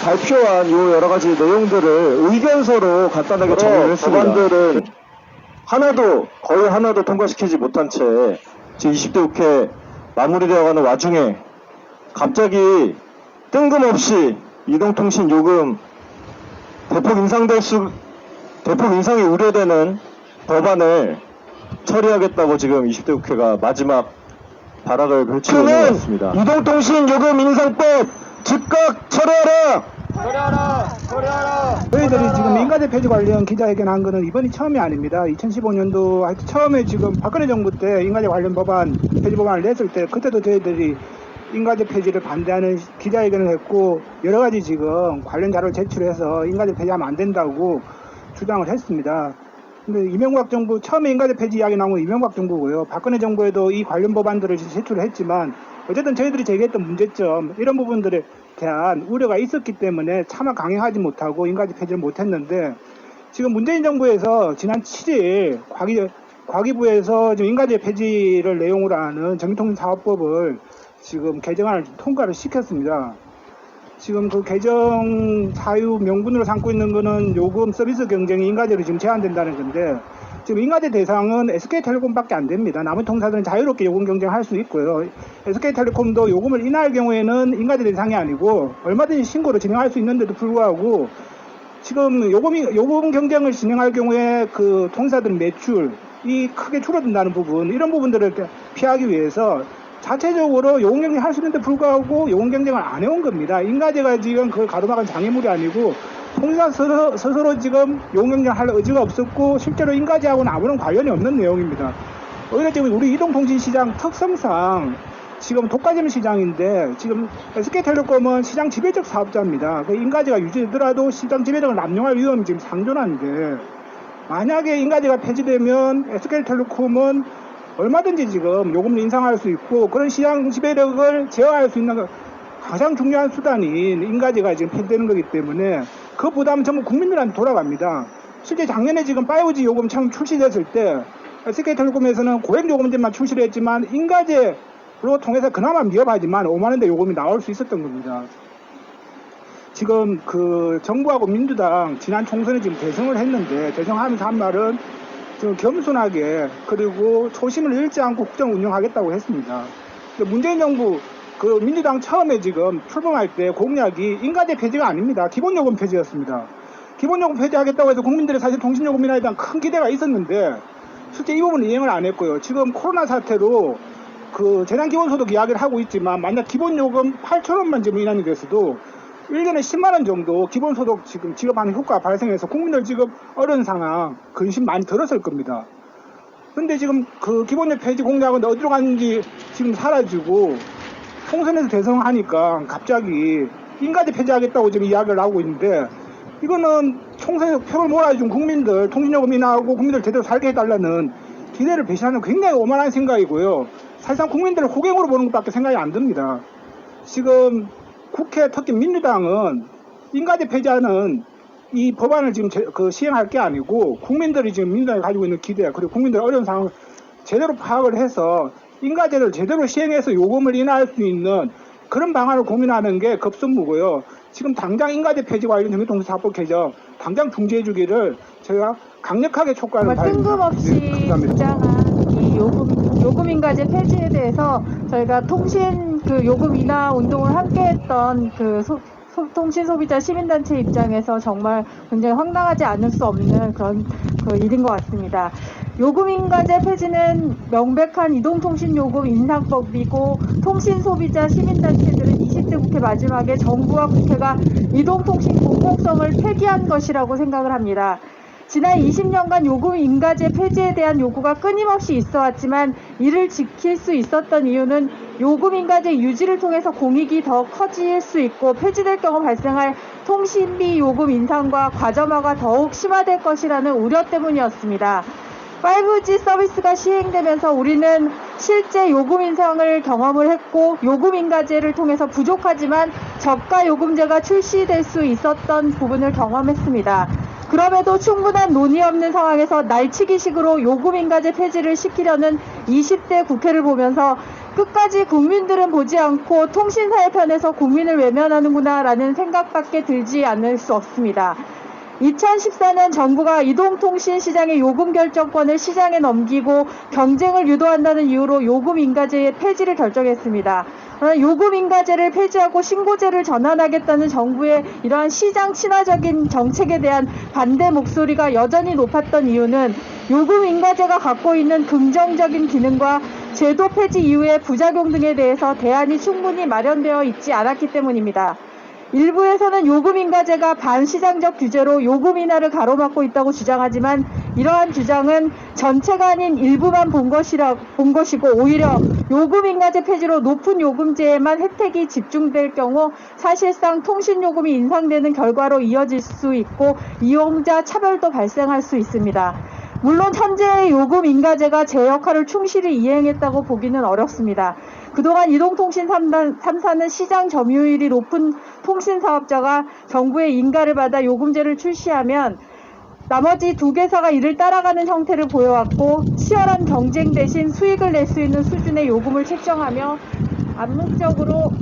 발표한 요 여러 가지 내용들을 의견서로 간단하게 정리를 했습니다. 법안들은 거의 하나도 통과시키지 못한 채 지금 20대 국회 마무리되어가는 와중에 갑자기 뜬금없이 이동통신 요금 대폭 인상이 우려되는 법안을 처리하겠다고 지금 20대 국회가 마지막 발악을 펼치고 있는 것 같습니다. 이동통신 요금 인상법 즉각 처리하라! 저희들이 지금 인가제 폐지 관련 기자회견 한 거는 이번이 처음이 아닙니다. 2015년도 하여튼 처음에 지금 박근혜 정부 때 인가제 관련 폐지 법안을 냈을 때 그때도 저희들이 인가제 폐지를 반대하는 기자회견을 했고 여러 가지 지금 관련 자료를 제출해서 인가제 폐지하면 안 된다고 주장을 했습니다. 근데 이명박 정부 처음에 인가제 폐지 이야기 나온 건 이명박 정부고요. 박근혜 정부에도 이 관련 법안들을 제출을 했지만 어쨌든 저희들이 제기했던 문제점 이런 부분들에 대한 우려가 있었기 때문에 차마 강행하지 못하고 인가제 폐지를 못했는데 지금 문재인 정부에서 지난 7일 과기부에서 지금 인가제 폐지를 내용으로 하는 정기통신사업법을 지금 개정안을 통과를 시켰습니다. 지금 그 개정 사유 명분으로 삼고 있는 거는 요금 서비스 경쟁이 인가제로 지금 제한된다는 건데 지금 인가제 대상은 SK텔레콤밖에 안 됩니다. 남은 통사들은 자유롭게 요금 경쟁할 수 있고요. SK텔레콤도 요금을 인하할 경우에는 인가제 대상이 아니고 얼마든지 신고를 진행할 수 있는데도 불구하고 지금 요금 경쟁을 진행할 경우에 그 통사들 매출이 크게 줄어든다는 부분 이런 부분들을 피하기 위해서 자체적으로 요금 경쟁 할 수 있는데 불구하고 요금 경쟁을 안 해온 겁니다. 인가제가 지금 그걸 가로막은 장애물이 아니고 통상 스스로 지금 요금 경쟁 할 의지가 없었고 실제로 인가제하고는 아무런 관련이 없는 내용입니다. 오히려 지금 우리 이동통신 시장 특성상 지금 독과점 시장인데 지금 SK텔레콤은 시장 지배적 사업자입니다. 그 인가제가 유지되더라도 시장 지배력을 남용할 위험이 지금 상존하는데 만약에 인가제가 폐지되면 SK텔레콤은 얼마든지 지금 요금을 인상할 수 있고 그런 시장 지배력을 제어할 수 있는 가장 중요한 수단인 인가제가 지금 폐지되는 거기 때문에 그 부담은 전부 국민들한테 돌아갑니다. 실제 작년에 지금 5G 요금 처음 출시됐을 때 SK텔레콤에서는 고액 요금제만 출시를 했지만 인가제로 통해서 그나마 미흡하지만 5만원대 요금이 나올 수 있었던 겁니다. 지금 그 정부하고 민주당 지난 총선에 지금 대성을 했는데 대성하면서 한 말은 지금 겸손하게 그리고 초심을 잃지 않고 국정 운영하겠다고 했습니다. 문재인 정부 그 민주당 처음에 지금 출범할 때 공약이 인가제 폐지가 아닙니다. 기본요금 폐지였습니다. 기본요금 폐지하겠다고 해서 국민들의 사실 통신요금 인하에 대한 큰 기대가 있었는데 실제 이 부분은 이행을 안 했고요. 지금 코로나 사태로 그 재난기본소득 이야기를 하고 있지만 만약 기본요금 8,000원만 지금 인하이 됐어도 1년에 10만원 정도 기본소득 지금 지급하는 효과가 발생해서 국민들 지금 어려운 상황 근심 많이 들었을 겁니다. 근데 지금 그 기본요금 폐지 공약은 어디로 갔는지 지금 사라지고 총선에서 대성하니까 갑자기 인가제 폐지하겠다고 지금 이야기를 하고 있는데 이거는 총선에서 표를 몰아준 국민들 통신요금 인하하고 국민들 제대로 살게 해달라는 기대를 배신하는 굉장히 오만한 생각이고요. 사실상 국민들을 호갱으로 보는 것밖에 생각이 안 듭니다. 지금 국회 특히 민주당은 인가제 폐지하는 이 법안을 지금 시행할 게 아니고 국민들이 지금 민주당이 가지고 있는 기대 그리고 국민들의 어려운 상황을 제대로 파악을 해서 인가제를 제대로 시행해서 요금을 인하할 수 있는 그런 방안을 고민하는 게 급선무고요. 지금 당장 인가제 폐지 관련 정기통신사업법 개정 당장 중지해 주기를 저희가 강력하게 촉구하는 바입니다. 뜬금없이 주장한 이 요금 인가제 폐지에 대해서 저희가 통신 그 요금 인하 운동을 함께했던 그 통신소비자 시민단체 입장에서 정말 굉장히 황당하지 않을 수 없는 그런 그 일인 것 같습니다. 요금 인가제 폐지는 명백한 이동통신 요금 인상법이고 통신소비자 시민단체들은 20대 국회 마지막에 정부와 국회가 이동통신 공공성을 폐기한 것이라고 생각을 합니다. 지난 20년간 요금 인가제 폐지에 대한 요구가 끊임없이 있어왔지만 이를 지킬 수 있었던 이유는 요금 인가제 유지를 통해서 공익이 더 커질 수 있고 폐지될 경우 발생할 통신비 요금 인상과 과점화가 더욱 심화될 것이라는 우려 때문이었습니다. 5G 서비스가 시행되면서 우리는 실제 요금 인상을 경험을 했고 요금 인가제를 통해서 부족하지만 저가 요금제가 출시될 수 있었던 부분을 경험했습니다. 그럼에도 충분한 논의 없는 상황에서 날치기식으로 요금 인가제 폐지를 시키려는 20대 국회를 보면서 끝까지 국민들은 보지 않고 통신사의 편에서 국민을 외면하는구나라는 생각밖에 들지 않을 수 없습니다. 2014년 정부가 이동통신 시장의 요금 결정권을 시장에 넘기고 경쟁을 유도한다는 이유로 요금 인가제의 폐지를 결정했습니다. 요금 인가제를 폐지하고 신고제를 전환하겠다는 정부의 이러한 시장 친화적인 정책에 대한 반대 목소리가 여전히 높았던 이유는 요금 인가제가 갖고 있는 긍정적인 기능과 제도 폐지 이후의 부작용 등에 대해서 대안이 충분히 마련되어 있지 않았기 때문입니다. 일부에서는 요금 인가제가 반시장적 규제로 요금 인하를 가로막고 있다고 주장하지만 이러한 주장은 전체가 아닌 일부만 본 것이고 오히려 요금 인가제 폐지로 높은 요금제에만 혜택이 집중될 경우 사실상 통신요금이 인상되는 결과로 이어질 수 있고 이용자 차별도 발생할 수 있습니다. 물론 현재의 요금 인가제가 제 역할을 충실히 이행했다고 보기는 어렵습니다. 그동안 이동통신 3사는 시장 점유율이 높은 통신사업자가 정부의 인가를 받아 요금제를 출시하면 나머지 두 개사가 이를 따라가는 형태를 보여왔고 치열한 경쟁 대신 수익을 낼 수 있는 수준의 요금을 책정하며 암묵적으로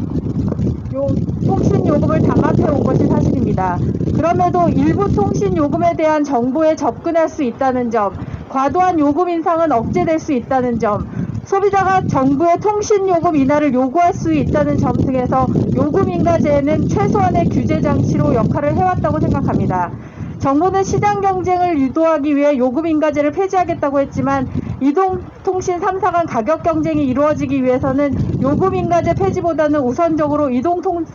통신 요금을 담합해 온 것이 사실입니다. 그럼에도 일부 통신 요금에 대한 정보에 접근할 수 있다는 점, 과도한 요금 인상은 억제될 수 있다는 점, 소비자가 정부의 통신 요금 인하를 요구할 수 있다는 점 등에서 요금 인가제는 최소한의 규제 장치로 역할을 해왔다고 생각합니다. 정부는 시장 경쟁을 유도하기 위해 요금 인가제를 폐지하겠다고 했지만 이동통신 3사 간 가격 경쟁이 이루어지기 위해서는 요금 인가제 폐지보다는 우선적으로 이동통신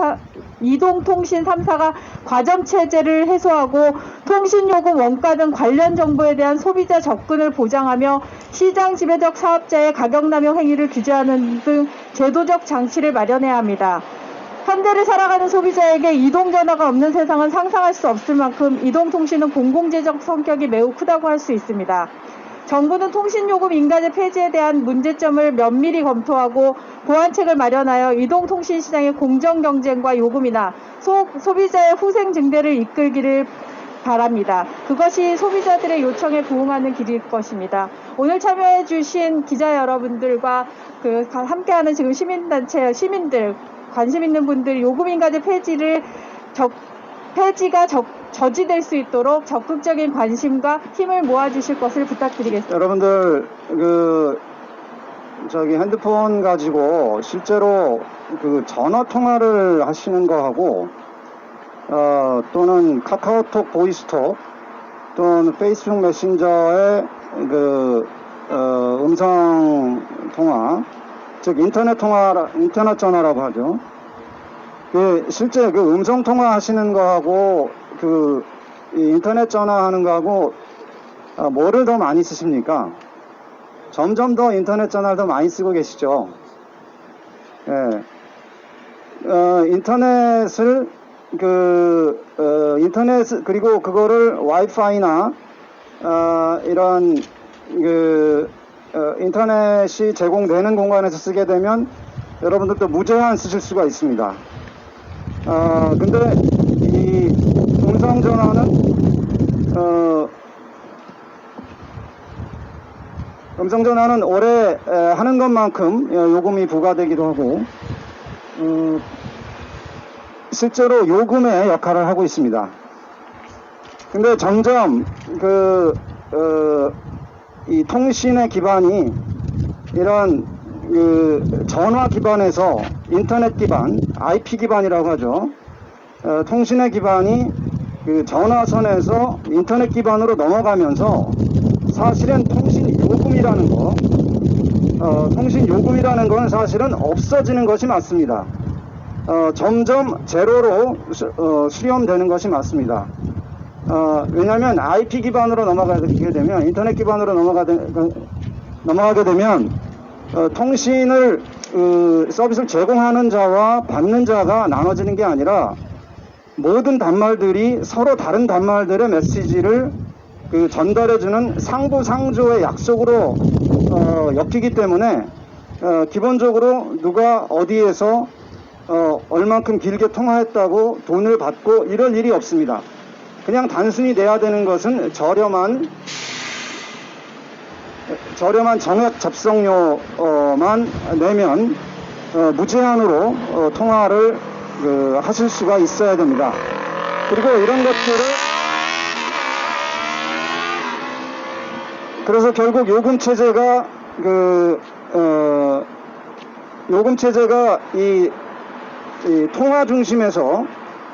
3사가 과점체제를 해소하고 통신요금 원가 등 관련 정보에 대한 소비자 접근을 보장하며 시장 지배적 사업자의 가격 남용 행위를 규제하는 등 제도적 장치를 마련해야 합니다. 현대를 살아가는 소비자에게 이동전화가 없는 세상은 상상할 수 없을 만큼 이동통신은 공공재적 성격이 매우 크다고 할 수 있습니다. 정부는 통신요금 인가제 폐지에 대한 문제점을 면밀히 검토하고 보완책을 마련하여 이동통신 시장의 공정경쟁과 요금이나 소비자의 후생 증대를 이끌기를 바랍니다. 그것이 소비자들의 요청에 부응하는 길일 것입니다. 오늘 참여해 주신 기자 여러분들과 함께하는 지금 시민들, 관심 있는 분들 요금 인가제 폐지가 저지될 수 있도록 적극적인 관심과 힘을 모아주실 것을 부탁드리겠습니다. 여러분들 핸드폰 가지고 실제로 전화 통화를 하시는 거하고 또는 카카오톡 보이스톡 또는 페이스북 메신저의 음성 통화, 즉 인터넷 전화라고 하죠. 실제 음성 통화 하시는 거하고 인터넷 전화하는 거하고 뭐를 더 많이 쓰십니까? 점점 더 인터넷 전화를 더 많이 쓰고 계시죠. 예. 인터넷을 그리고 그거를 와이파이나 이런 인터넷이 제공되는 공간에서 쓰게 되면 여러분들도 무제한 쓰실 수가 있습니다. 근데 이 음성전화는 오래 하는 것만큼 요금이 부과되기도 하고 실제로 요금의 역할을 하고 있습니다. 근데 점점 이 통신의 기반이 이런 전화 기반에서 인터넷 기반, IP 기반이라고 하죠. 통신의 기반이 전화선에서 인터넷 기반으로 넘어가면서 사실은 통신 요금이라는 건 사실은 없어지는 것이 맞습니다. 점점 제로로 수렴되는 것이 맞습니다. 왜냐하면 IP 기반으로 넘어가게 되면, 인터넷 기반으로 넘어가게 되면 통신을 서비스를 제공하는 자와 받는 자가 나눠지는 게 아니라 모든 단말들이 서로 다른 단말들의 메시지를 전달해주는 상부상조의 약속으로 엮이기 때문에 기본적으로 누가 어디에서 얼만큼 길게 통화했다고 돈을 받고 이럴 일이 없습니다. 그냥 단순히 내야 되는 것은 저렴한 저렴한 정액 접속료만 내면 무제한으로 통화를 하실 수가 있어야 됩니다. 그리고 이런 것들을 그래서 결국 요금 체제가 이 통화 중심에서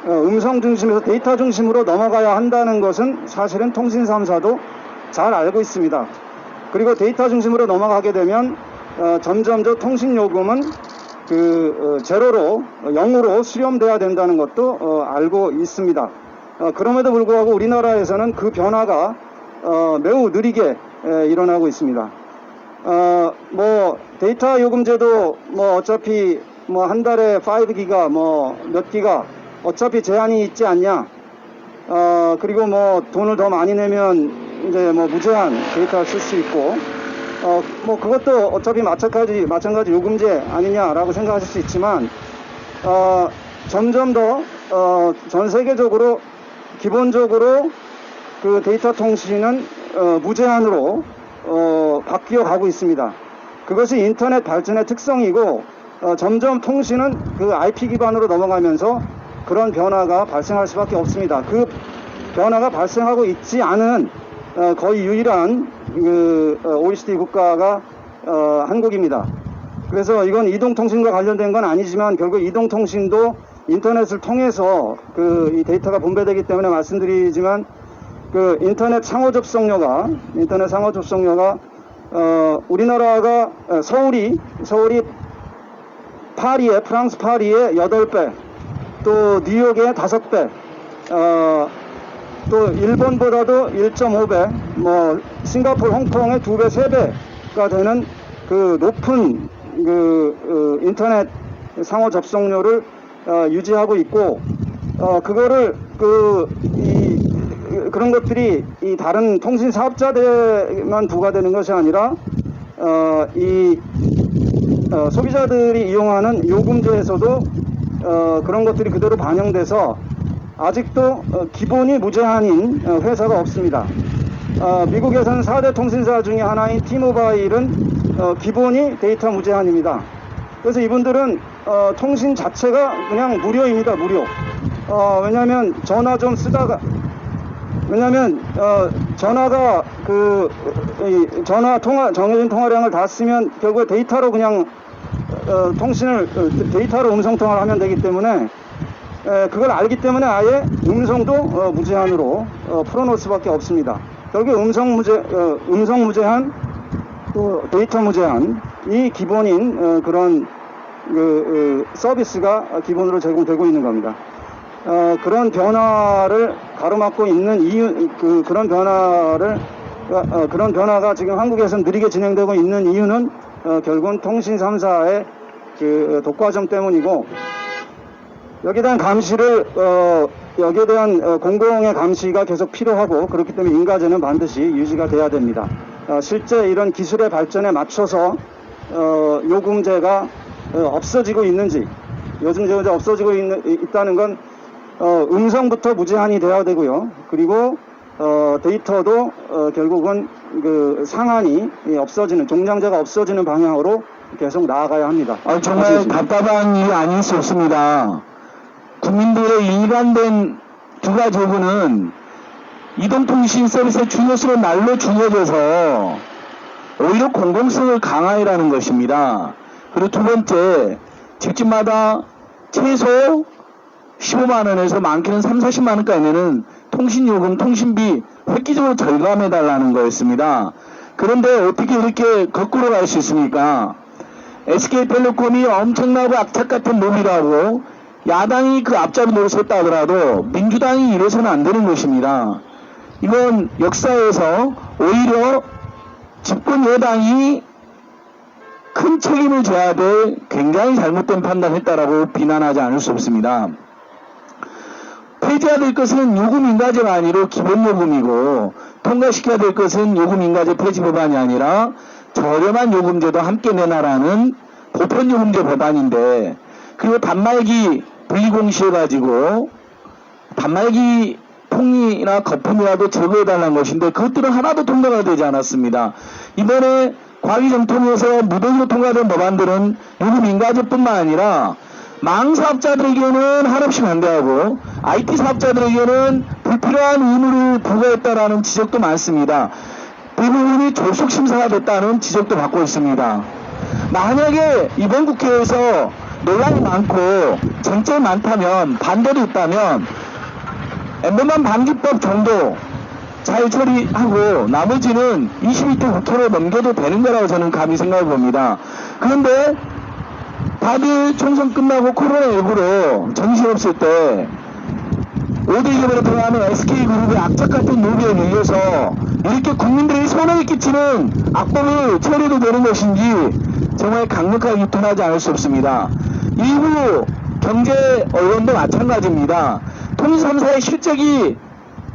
음성 중심에서 데이터 중심으로 넘어가야 한다는 것은 사실은 통신 3사도 잘 알고 있습니다. 그리고 데이터 중심으로 넘어가게 되면 점점 더 통신 요금은 제로로 0으로 수렴돼야 된다는 것도 알고 있습니다. 그럼에도 불구하고 우리나라에서는 그 변화가 매우 느리게 일어나고 있습니다. 뭐 데이터 요금제도 뭐 어차피 뭐 한 달에 5기가 뭐 몇 기가 어차피 제한이 있지 않냐. 그리고 뭐 돈을 더 많이 내면 이제 뭐 무제한 데이터를 쓸 수 있고 뭐 그것도 어차피 마찬가지 요금제 아니냐라고 생각하실 수 있지만 점점 더 전 세계적으로 기본적으로 그 데이터 통신은 무제한으로 바뀌어 가고 있습니다. 그것이 인터넷 발전의 특성이고 점점 통신은 그 IP 기반으로 넘어가면서 그런 변화가 발생할 수밖에 없습니다. 그 변화가 발생하고 있지 않은 거의 유일한 OECD 국가가 한국입니다. 그래서 이건 이동통신과 관련된 건 아니지만 결국 이동통신도 인터넷을 통해서 이 데이터가 분배되기 때문에 말씀드리지만 인터넷 상호 접속료가 우리나라가 서울이 파리에 프랑스 파리의 8배 또 뉴욕의 5배 또 일본보다도 1.5배 뭐 싱가포르 홍콩의 2배 3배가 되는 그 높은 인터넷 상호 접속료를 유지하고 있고 그거를 그런 것들이 이 다른 통신 사업자들만 부과되는 것이 아니라 소비자들이 이용하는 요금제에서도 그런 것들이 그대로 반영돼서 아직도 기본이 무제한인 회사가 없습니다. 미국에서는 4대 통신사 중에 하나인 T-모바일은 기본이 데이터 무제한입니다. 그래서 이분들은 통신 자체가 그냥 무료입니다. 무료. 왜냐하면 전화 좀 쓰다가 전화가 정해진 통화량을 다 쓰면 결국에 데이터로 그냥 데이터로 음성 통화를 하면 되기 때문에 그걸 알기 때문에 아예 음성도 무제한으로 풀어놓을 수밖에 없습니다. 결국 음성 무제한 또 데이터 무제한 이 기본인 그런 서비스가 기본으로 제공되고 있는 겁니다. 그런 변화를 가로막고 있는 그런 변화가 지금 한국에서는 느리게 진행되고 있는 이유는 결국은 통신 3사의 독과점 때문이고 여기에 대한 공공의 감시가 계속 필요하고 그렇기 때문에 인가제는 반드시 유지가 돼야 됩니다. 실제 이런 기술의 발전에 맞춰서 요금제가 없어지고 있는지 요즘 제가 없어지고 있다는 건 음성부터 무제한이 돼야 되고요. 그리고 데이터도 결국은 상한이 없어지는 종량제가 없어지는 방향으로 계속 나아가야 합니다. 정말 답답한 일이 아닐 수 없습니다. 국민들의 일관된 두 가지 요구는 이동통신 서비스의 중요성은 날로 중요해져서 오히려 공공성을 강화하라는 것입니다. 그리고 두 번째, 집집마다 최소 15만원에서 많게는 30-40만원까지 내는 통신요금, 통신비 획기적으로 절감해달라는 거였습니다. 그런데 어떻게 이렇게 거꾸로 갈 수 있습니까? SK텔레콤이 엄청나고 악착 같은 놈이라고 야당이 그 앞잡이 노릇했다 하더라도 민주당이 이래서는 안 되는 것입니다. 이건 역사에서 오히려 집권 여당이 큰 책임을 져야 될 굉장히 잘못된 판단했다라고 비난하지 않을 수 없습니다. 폐지해야 될 것은 요금인가제가 아니라 기본요금이고 통과시켜야 될 것은 요금인가제 폐지 법안이 아니라 저렴한 요금제도 함께 내놔라는 보편요금제 법안인데 그리고 단말기 분리공시해가지고 단말기 콩이나 거품이라도 제거해달라는 것인데 그것들은 하나도 통과가 되지 않았습니다. 이번에 과기정통에서 무더기로 통과된 법안들은 요금 인가제뿐만 아니라 망사업자들에게는 한없이 반대하고 IT 사업자들에게는 불필요한 의무를 부과했다라는 지적도 많습니다. 대부분이 졸속 심사가 됐다는 지적도 받고 있습니다. 만약에 이번 국회에서 논란이 많고 쟁점이 많다면, 반대도 있다면 엠번방 방지법 정도 잘 처리하고 나머지는 22대 국회로 넘겨도 되는 거라고 저는 감히 생각해 봅니다. 그런데 다들 총선 끝나고 코로나19로 정신없을 때 5대 기업으로 들어가는 SK그룹의 악착 같은 노비에 밀려서 이렇게 국민들이 손해를 끼치는 악법을 처리도 되는 것인지 정말 강력하게 유턴하지 않을 수 없습니다. 일부 경제 언론도 마찬가지입니다. 통신 3사의 실적이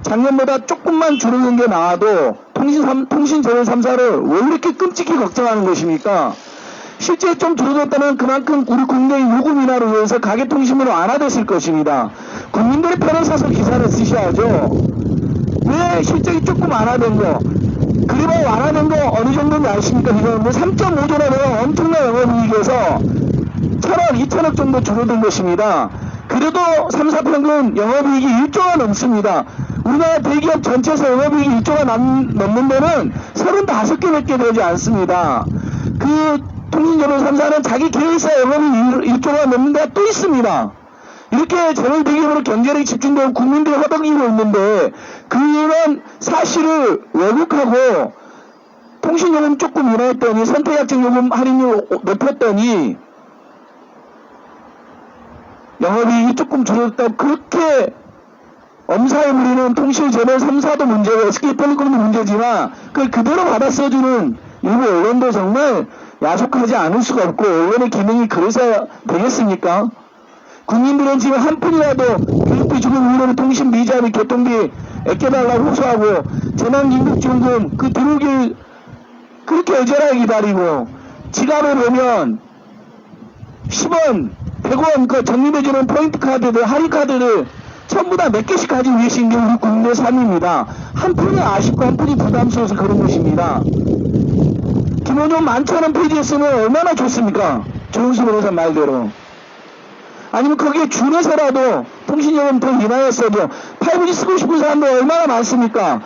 작년보다 조금만 줄어든 게 나와도 통신 제휴 3사를 왜 이렇게 끔찍히 걱정하는 것입니까? 실제 좀 줄어들었다면 그만큼 우리 국민의 요금 인하로 인해서 가계통신으로 완화됐을 것입니다. 국민들의 편을 사서 기사를 쓰셔야죠. 왜 실적이 조금 완화된 거, 그리고 완화된 거 어느 정도인지 아십니까? 이건 뭐 3.5조라는 엄청난 영업이익에서 1,000억, 2,000억 정도 줄어든 것입니다. 그래도 3사 평균 영업이익이 1조가 넘습니다. 우리나라 대기업 전체에서 영업이익이 1조가 넘는 데는 35개 되지 않습니다. 그 통신제휴 3사는 자기 계획사 영업이익 1조가 넘는 데가 또 있습니다. 이렇게 제휴 대기업으로 경제력이 집중되고 국민들이 허덕이고 있는데 그런 사실을 왜곡하고 통신요금 조금 인하했더니 선택약정 요금 할인율 높였더니 영업이익이 조금 줄었다고 그렇게 엄사에 부리는 통신제휴 3사도 문제고 SK텔레콤도 문제지만 그걸 그대로 받아 써주는 일부 언론도 정말 야속하지 않을 수가 없고 언론의 기능이 그래서 되겠습니까? 국민들은 지금 한 푼이라도 교육비 주금 의료비 통신 미자비 교통비 아껴달라고 호소하고 재난긴급지원금 그 들어오길 그렇게 애절하게 기다리고 지갑에 보면 10원 100원 그 적립해주는 포인트 카드들 할인 카드를 전부 다 몇 개씩 가지고 계신 게 우리 국민의 삶입니다. 한 푼이 아쉽고 한 푼이 부담스러워서 그런 것입니다. 김원효 11,000원 페이지였으면 얼마나 좋습니까? 조은수 변호사 말대로. 아니면 거기에 줄여서라도 통신요금 더 인하했어도 5G 쓰고 싶은 사람들 얼마나 많습니까?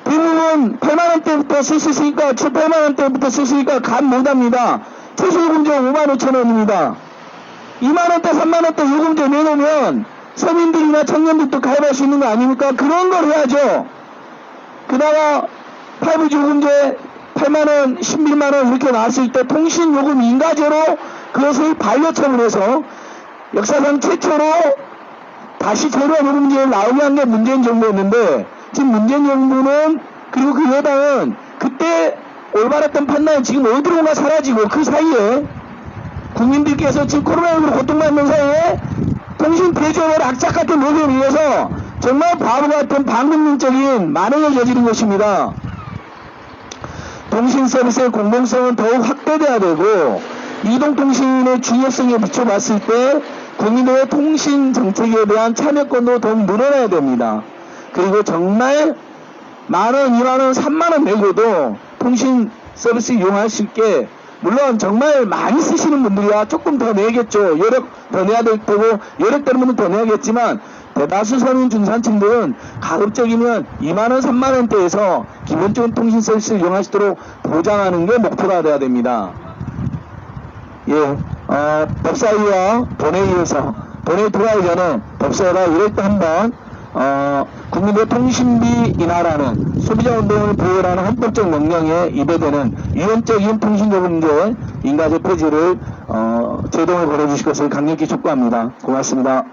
대부분 8만원대부터 쓸 수 있으니까 7, 8만원대부터 쓸 수 있으니까 감 못합니다. 최소요금제 55,000원입니다. 2만원대 3만원대 요금제 내놓으면 서민들이나 청년들도 가입할 수 있는 거 아닙니까? 그런 걸 해야죠. 그나마 5G 요금제 8만원, 11만원 이렇게 나왔을 때 통신요금 인가제로 그것을 반려청을 해서 역사상 최초로 다시 제로한 요금제를 나오게 한 게 문재인 정부였는데 지금 문재인 정부는 그리고 그 여당은 그때 올바랐던 판단은 지금 어디로나 사라지고 그 사이에 국민들께서 지금 코로나19로 고통받는 사이에 통신 대조를 악착 같은 노력을 위해서 정말 바보 같은 반국민적인 만행을 저지른 것입니다. 통신 서비스의 공공성은 더욱 확대돼야 되고 이동통신의 중요성에 비춰봤을 때 국민들의 통신 정책에 대한 참여권도 더욱 늘어나야 됩니다. 그리고 정말 만원, 2만원, 3만원 내고도 통신 서비스 이용할 수 있게 물론 정말 많이 쓰시는 분들이야 조금 더 내겠죠. 여력 더 내야 될 거고 여력 되는 분은 더 내야겠지만 대다수 서민 중산층들은 가급적이면 2만원, 3만원대에서 기본적인 통신 서비스를 이용할 수 있도록 보장하는 게 목표가 돼야 됩니다. 예, 법사위와 본회의에서 본회의 들어가기 전에 법사위가 1월 때 한번 국민의 통신비 인하라는 소비자운동을 보호라는 헌법적 명령에 입에되는 위헌적인 통신요금제 인가제 폐지를 제동을 걸어주실 것을 강력히 촉구합니다. 고맙습니다.